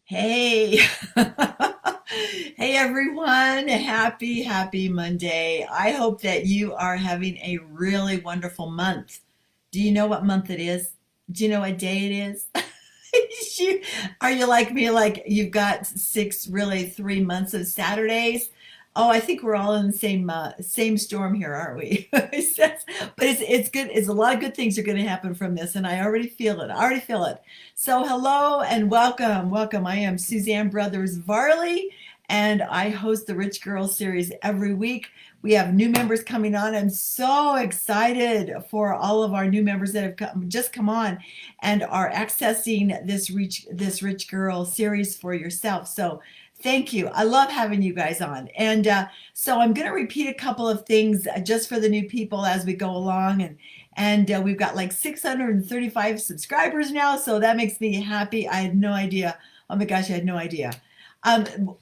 Hey, hey everyone. Happy Monday. I hope that you are having a really wonderful month. Do you know what month it is? Do you know what day it is? You- Are you like me, like you've got six, really 3 months of Saturdays? Oh, I think we're all in the same storm here, aren't we? But it's good. It's a lot of good things are going to happen from this, and I already feel it. I already feel it. So hello and welcome. I am Suzanne Brothers Varley, and I host the Rich Girls series every week. We have new members coming on. I'm so excited for all of our new members that have just come on and are accessing this Rich Girl series for yourself. So thank you. I love having you guys on. And so I'm going to repeat a couple of things just for the new people as we go along. And we've got like 635 subscribers now, so that makes me happy. I had no idea. Oh my gosh, I had no idea.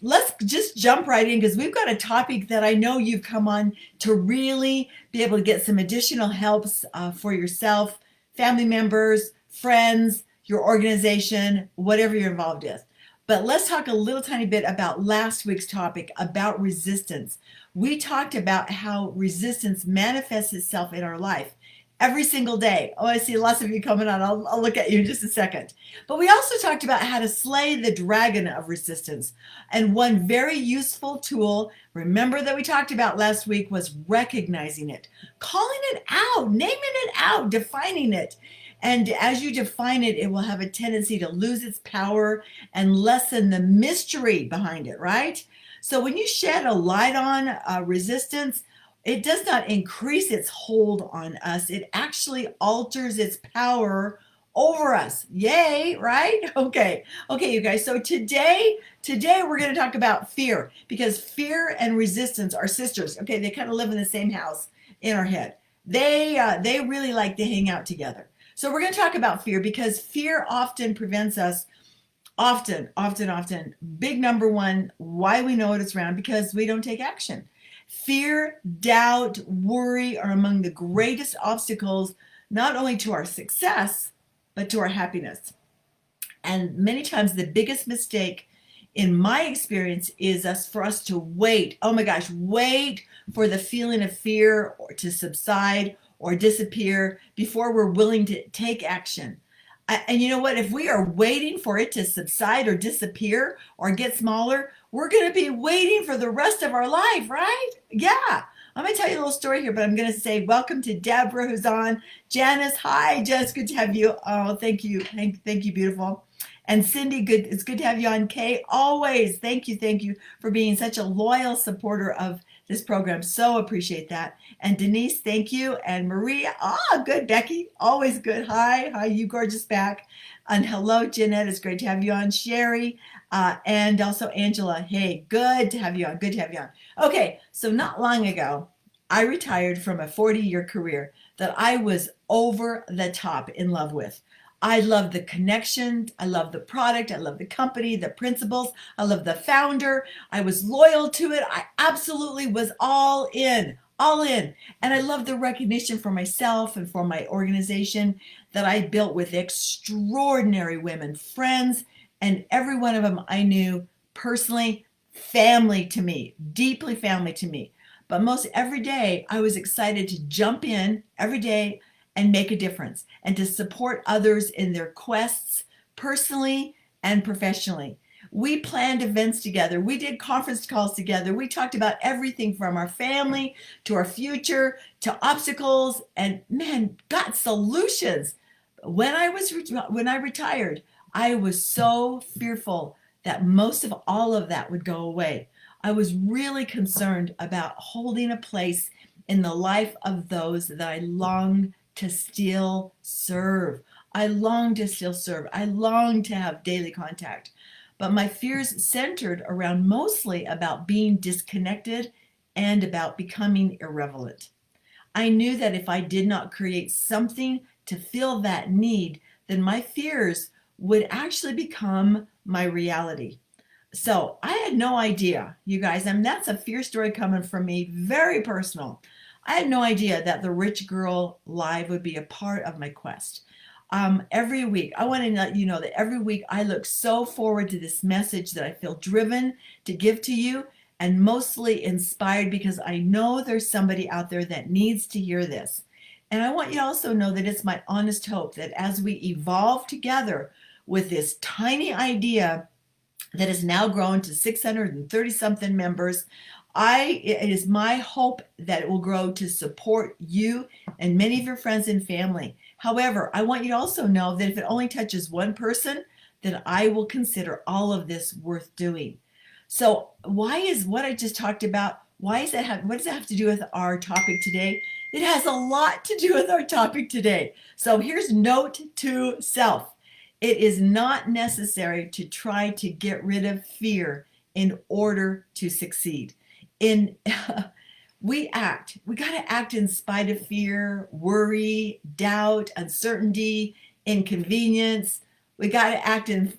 Let's just jump right in because we've got a topic that I know you've come on to really be able to get some additional helps for yourself, family members, friends, your organization, whatever you're involved with. But let's talk a little tiny bit about last week's topic about resistance. We talked about how resistance manifests itself in our life every single day. Oh, I see lots of you coming on. I'll look at you in just a second. But we also talked about how to slay the dragon of resistance. And one very useful tool, remember that we talked about last week, was recognizing it, calling it out, naming it out, defining it. And as you define it, it will have a tendency to lose its power and lessen the mystery behind it, right? So when you shed a light on resistance, it does not increase its hold on us. It actually alters its power over us. Yay, right? Okay. Okay, you guys. So today we're going to talk about fear because fear and resistance are sisters. Okay, they kind of live in the same house in our head. They really like to hang out together. So we're going to talk about fear because fear often prevents us often. Big number one, why we know it's around because we don't take action. Fear, doubt, worry are among the greatest obstacles, not only to our success, but to our happiness. And many times the biggest mistake in my experience is for us to wait. Oh my gosh, wait for the feeling of fear or to subside or disappear before we're willing to take action. And you know what? If we are waiting for it to subside or disappear or get smaller, we're going to be waiting for the rest of our life, right? Yeah. I'm going to tell you a little story here, but I'm going to say welcome to Deborah, who's on. Janice, hi, Jess, good to have you. Oh, thank you. Thank you, beautiful. And Cindy, good. It's good to have you on. Kay, always. Thank you for being such a loyal supporter of this program. So appreciate that. And Denise, thank you. And Maria, good. Becky, always good. Hi, you gorgeous back. And hello, Jeanette. It's great to have you on. Sherry, and also Angela. Hey, good to have you on. Good to have you on. Okay, so not long ago, I retired from a 40-year career that I was over the top in love with. I love the connection. I love the product. I love the company, the principles. I love the founder. I was loyal to it. I absolutely was all in, all in. And I love the recognition for myself and for my organization that I built with extraordinary women, friends, and every one of them I knew personally, family to me, deeply family to me. But most every day, I was excited to jump in every day and make a difference and to support others in their quests personally and professionally. We planned events together. We did conference calls together. We talked about everything from our family to our future to obstacles and man, got solutions. When I retired, I was so fearful that most of all of that would go away. I was really concerned about holding a place in the life of those that I long to still serve. I long to still serve. I long to have daily contact. But my fears centered around mostly about being disconnected and about becoming irrelevant. I knew that if I did not create something to fill that need, then my fears would actually become my reality. So I had no idea, you guys. I mean, that's a fear story coming from me, very personal. I had no idea that the Rich Girl Live would be a part of my quest. Every week, I want to let you know that every week I look so forward to this message that I feel driven to give to you, and mostly inspired because I know there's somebody out there that needs to hear this. And I want you to also know that it's my honest hope that as we evolve together with this tiny idea that has now grown to 630 something members, it is my hope that it will grow to support you and many of your friends and family. However, I want you to also know that if it only touches one person, then I will consider all of this worth doing. So why is what I just talked about, what does that have to do with our topic today? It has a lot to do with our topic today. So here's note to self. It is not necessary to try to get rid of fear in order to succeed. In we got to act in spite of fear, worry, doubt, uncertainty, inconvenience. We got to act in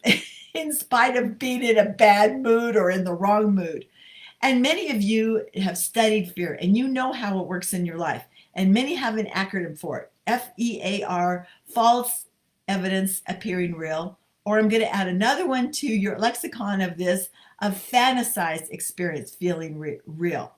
in spite of being in a bad mood or in the wrong mood. And many of you have studied fear and you know how it works in your life. And many have an acronym for it. FEAR, false evidence appearing real. Or I'm going to add another one to your lexicon of this, of fantasized experience feeling real.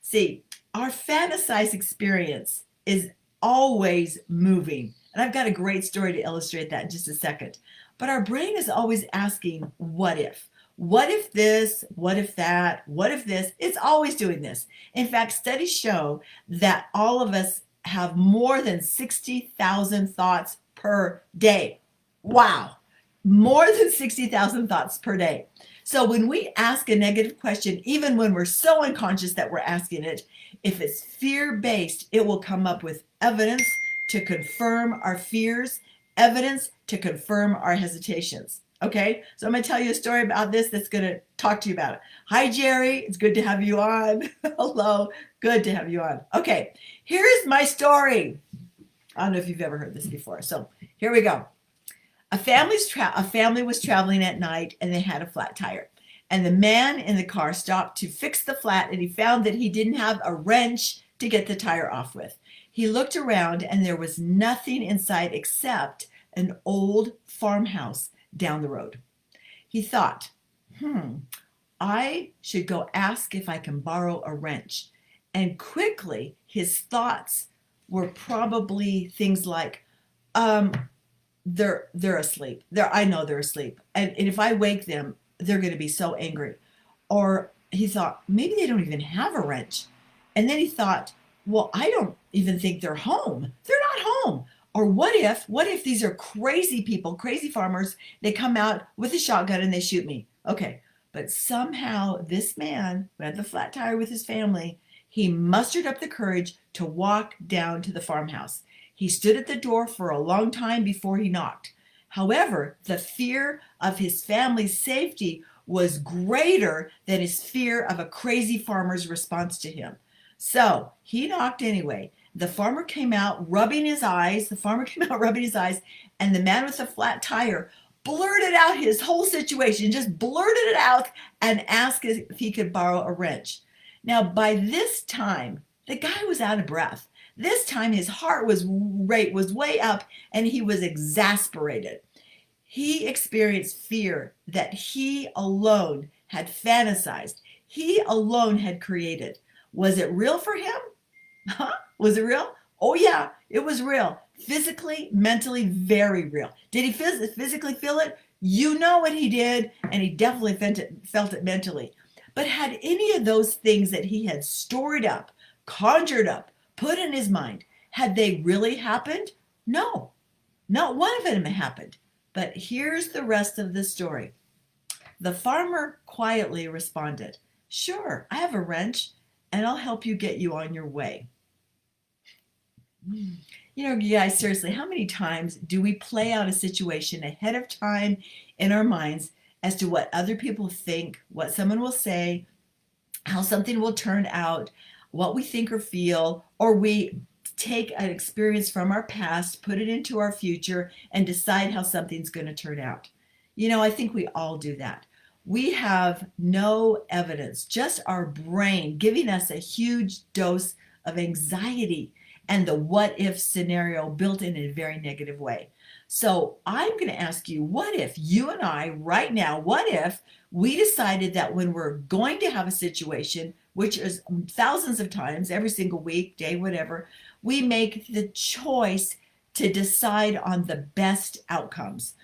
See, our fantasized experience is always moving. And I've got a great story to illustrate that in just a second. But our brain is always asking, what if? What if this? What if that? What if this? It's always doing this. In fact, studies show that all of us have more than 60,000 thoughts per day. Wow. More than 60,000 thoughts per day. So when we ask a negative question, even when we're so unconscious that we're asking it, if it's fear-based, it will come up with evidence to confirm our fears, evidence to confirm our hesitations. Okay, so I'm going to tell you a story about this that's going to talk to you about it. Hi, Jerry. It's good to have you on. Hello. Good to have you on. Okay, here's my story. I don't know if you've ever heard this before. So here we go. A family was traveling at night and they had a flat tire. And the man in the car stopped to fix the flat and he found that he didn't have a wrench to get the tire off with. He looked around and there was nothing inside except an old farmhouse down the road. He thought, I should go ask if I can borrow a wrench. And quickly his thoughts were probably things like, they're asleep. I know they're asleep. And if I wake them, they're going to be so angry. Or he thought, maybe they don't even have a wrench. And then he thought, well, I don't even think they're home. They're not home. Or what if these are crazy people, crazy farmers, they come out with a shotgun and they shoot me? Okay, but somehow this man who had the flat tire with his family, he mustered up the courage to walk down to the farmhouse. He stood at the door for a long time before he knocked. However, the fear of his family's safety was greater than his fear of a crazy farmer's response to him. So he knocked anyway. The farmer came out rubbing his eyes. And the man with the flat tire blurted out his whole situation, just blurted it out and asked if he could borrow a wrench. Now, by this time, the guy was out of breath. This time his heart was way up and he was exasperated. He experienced fear that he alone had fantasized. He alone had created. Was it real for him? Was it real? Oh yeah, it was real. Physically, mentally, very real. Did he physically feel it? You know what he did, and he definitely felt it mentally. But had any of those things that he had stored up, conjured up, put in his mind, had they really happened? No, not one of them happened. But here's the rest of the story. The farmer quietly responded, "Sure, I have a wrench, and I'll help you get you on your way." You know, guys, seriously, how many times do we play out a situation ahead of time in our minds as to what other people think, what someone will say, how something will turn out, what we think or feel, or we take an experience from our past, put it into our future, and decide how something's going to turn out? You know, I think we all do that. We have no evidence, just our brain giving us a huge dose of anxiety and the what if scenario built in a very negative way. So I'm going to ask you, what if you and I right now, what if we decided that when we're going to have a situation, which is thousands of times every single week, day, whatever, we make the choice to decide on the best outcomes,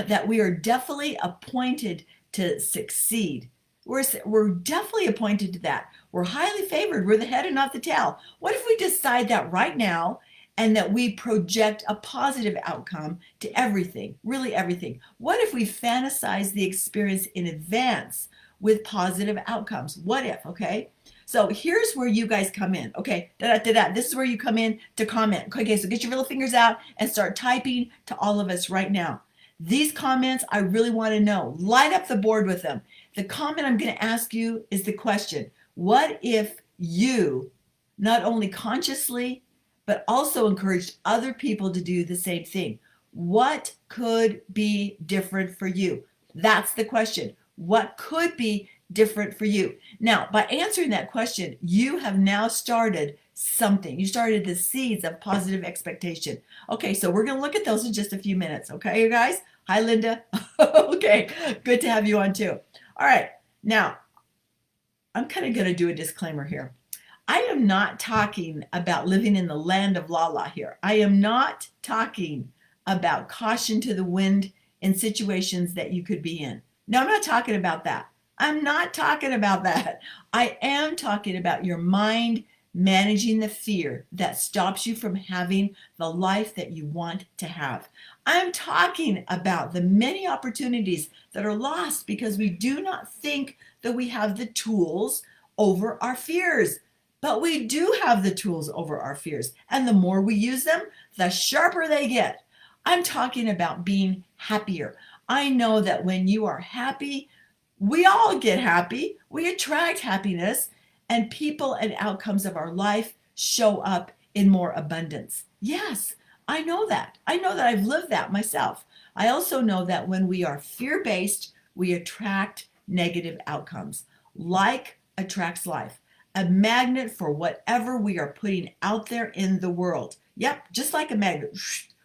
that we are definitely appointed to succeed. We're definitely appointed to that. We're highly favored. We're the head and not the tail. What if we decide that right now and that we project a positive outcome to everything, really everything? What if we fantasize the experience in advance with positive outcomes? What if, okay? So here's where you guys come in, okay? This is where you come in to comment. Okay, so get your little fingers out and start typing to all of us right now. These comments, I really want to know. Light up the board with them. The comment I'm going to ask you is the question: what if you not only consciously, but also encouraged other people to do the same thing? What could be different for you? That's the question. What could be different for you? Now, by answering that question, you have now started something. You started the seeds of positive expectation. Okay, so we're going to look at those in just a few minutes. Okay, you guys? Hi, Linda. Okay, good to have you on too. All right, now I'm kind of going to do a disclaimer here. I am not talking about living in the land of la la here. I am not talking about caution to the wind in situations that you could be in. No, I'm not talking about that. I'm not talking about that. I am talking about your mind managing the fear that stops you from having the life that you want to have. I'm talking about the many opportunities that are lost because we do not think that we have the tools over our fears. But we do have the tools over our fears. And the more we use them, the sharper they get. I'm talking about being happier. I know that when you are happy, we all get happy. We attract happiness, and people and outcomes of our life show up in more abundance. Yes, I know that. I know that I've lived that myself. I also know that when we are fear-based, we attract negative outcomes. Like attracts life. A magnet for whatever we are putting out there in the world. Yep, just like a magnet,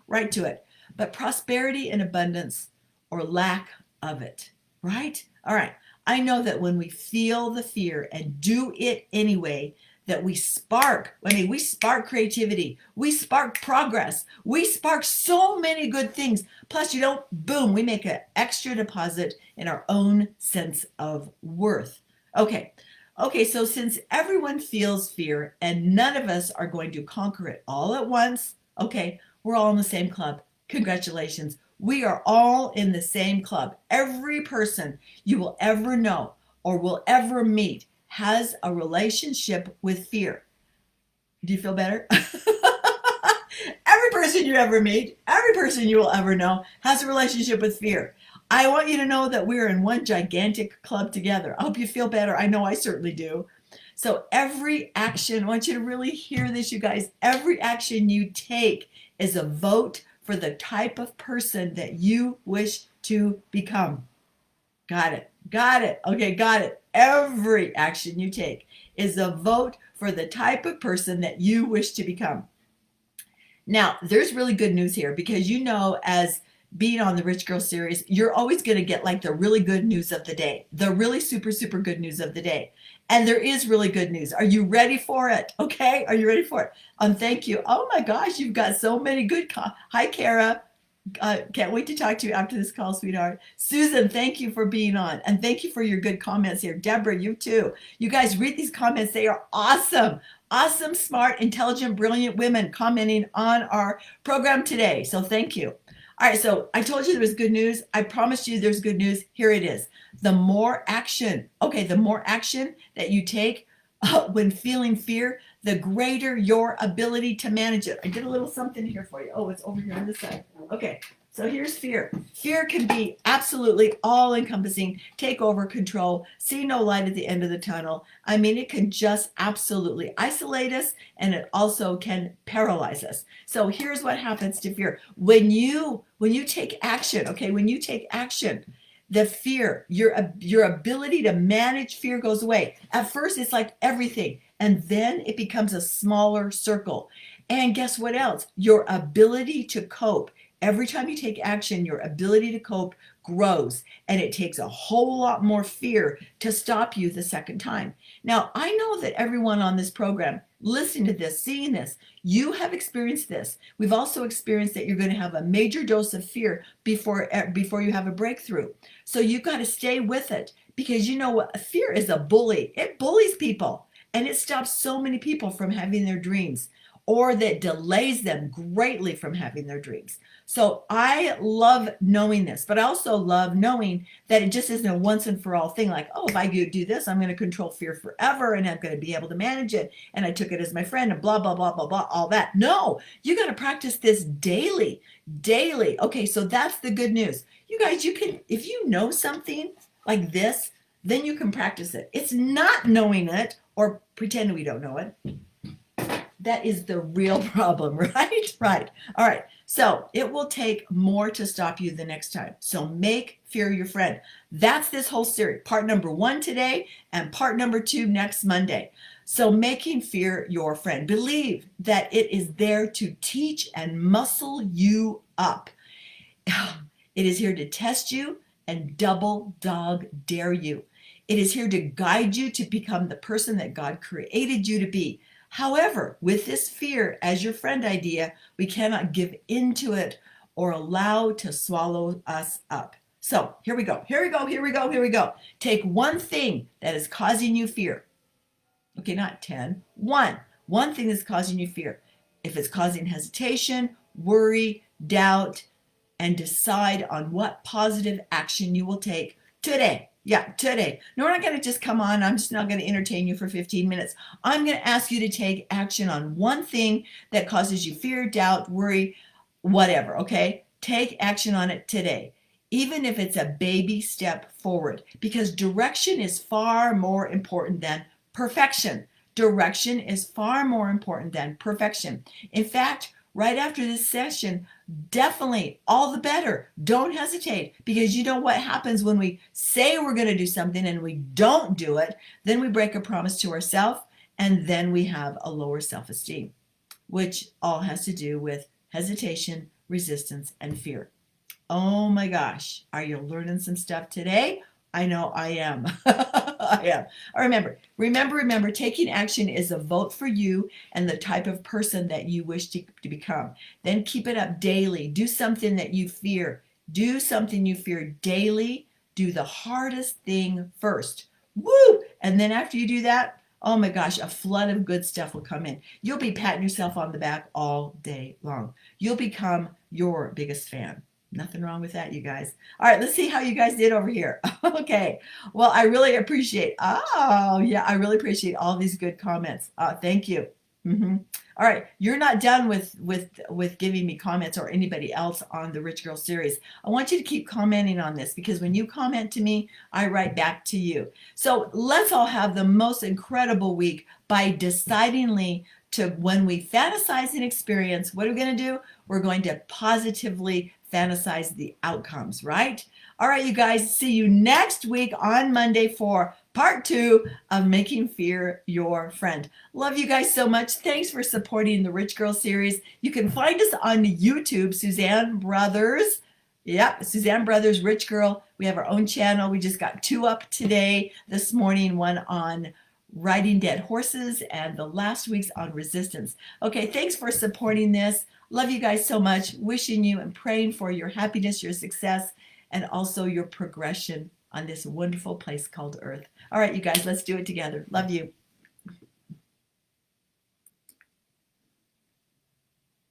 right to it. But prosperity and abundance or lack of it, right? All right. I know that when we feel the fear and do it anyway, that we spark creativity, we spark progress, we spark so many good things. Plus, boom, we make an extra deposit in our own sense of worth. Okay, so since everyone feels fear and none of us are going to conquer it all at once, okay, we're all in the same club. Congratulations. We are all in the same club. Every person you will ever know or will ever meet has a relationship with fear. Do you feel better? Every person you ever meet, every person you will ever know has a relationship with fear. I want you to know that we're in one gigantic club together. I hope you feel better. I know I certainly do. So every action, I want you to really hear this, you guys. Every action you take is a vote for the type of person that you wish to become. Got it. Got it. Okay, got it. Every action you take is a vote for the type of person that you wish to become. Now, there's really good news here because as being on the Rich Girl series, you're always going to get like the really good news of the day, the really super, super good news of the day. And there is really good news. Are you ready for it? Okay. Are you ready for it? Thank you. Oh my gosh, you've got so many good. Hi, Kara. Can't wait to talk to you after this call, sweetheart. Susan, thank you for being on. And thank you for your good comments here. Deborah, you too. You guys read these comments. They are awesome. Awesome, smart, intelligent, brilliant women commenting on our program today. So thank you. All right, so I told you there was good news. I promised you there's good news. Here it is. The more action that you take when feeling fear, the greater your ability to manage it. I did a little something here for you. Oh, it's over here on this side. Okay, so here's fear. Fear can be absolutely all-encompassing, take over, control, see no light at the end of the tunnel. I mean, it can just absolutely isolate us, and it also can paralyze us. So here's what happens to fear. When you take action, the fear, your ability to manage fear goes away. At first, it's like everything, and then it becomes a smaller circle. And guess what else? Your ability to cope Every time you take action, your ability to cope grows, and it takes a whole lot more fear to stop you the second time. Now, I know that everyone on this program, listening to this, seeing this, you have experienced this. We've also experienced that you're going to have a major dose of fear before you have a breakthrough. So you've got to stay with it, because you know what? Fear is a bully. It bullies people, and it stops so many people from having their dreams, or that delays them greatly from having their dreams. So I love knowing this, but I also love knowing that it just isn't a once and for all thing, like, oh, if I do this, I'm going to control fear forever and I'm going to be able to manage it. And I took it as my friend and blah, blah, blah, blah, blah, all that. No, you got to practice this daily, daily. Okay, so that's the good news. You guys, you can, if you know something like this, then you can practice it. It's not knowing it or pretending we don't know it. That is the real problem, right? Right. All right. So it will take more to stop you the next time. So make fear your friend. That's this whole series. Part number 1 today and part number 2 next Monday. So making fear your friend. Believe that it is there to teach and muscle you up. It is here to test you and double dog dare you. It is here to guide you to become the person that God created you to be. However, with this fear as your friend idea, we cannot give into it or allow to swallow us up. So here we go. Here we go. Here we go. Here we go. Take one thing that is causing you fear. Okay, not 10. One thing that's causing you fear. If it's causing hesitation, worry, doubt, and decide on what positive action you will take today. Yeah, today. No, we're not going to just come on. I'm just not going to entertain you for 15 minutes. I'm going to ask you to take action on one thing that causes you fear, doubt, worry, whatever, okay? Take action on it today, even if it's a baby step forward, because direction is far more important than perfection. Direction is far more important than perfection. In fact, right after this session, definitely all the better. Don't hesitate, because you know what happens when we say we're going to do something and we don't do it. Then we break a promise to ourselves, and then we have a lower self-esteem, which all has to do with hesitation, resistance, and fear. Oh my gosh, are you learning some stuff today? I know I am. I am. Remember, taking action is a vote for you and the type of person that you wish to become. Then keep it up daily. Do something that you fear. Do something you fear daily. Do the hardest thing first. Woo! And then after you do that, oh my gosh, a flood of good stuff will come in. You'll be patting yourself on the back all day long. You'll become your biggest fan. Nothing wrong with that, you guys. All right, let's see how you guys did over here. Okay. Well, I really appreciate, I really appreciate all these good comments. Thank you. All right, you're not done with giving me comments, or anybody else on the Rich Girl series. I want you to keep commenting on this, because when you comment to me, I write back to you. So let's all have the most incredible week by decidingly to, when we fantasize an experience, what are we going to do? We're going to positively fantasize the outcomes, right? All right, you guys, see you next week on Monday for part 2 of Making Fear Your Friend. Love you guys so much. Thanks for supporting the Rich Girl series. You can find us on YouTube, Suzanne Brothers. Yep, Suzanne Brothers, Rich Girl. We have our own channel. We just got 2 up today, this morning, one on riding dead horses, and the last week's on resistance. Okay, thanks for supporting this. Love you guys so much. Wishing you and praying for your happiness, your success, and also your progression on this wonderful place called Earth. All right, you guys, let's do it together. Love you.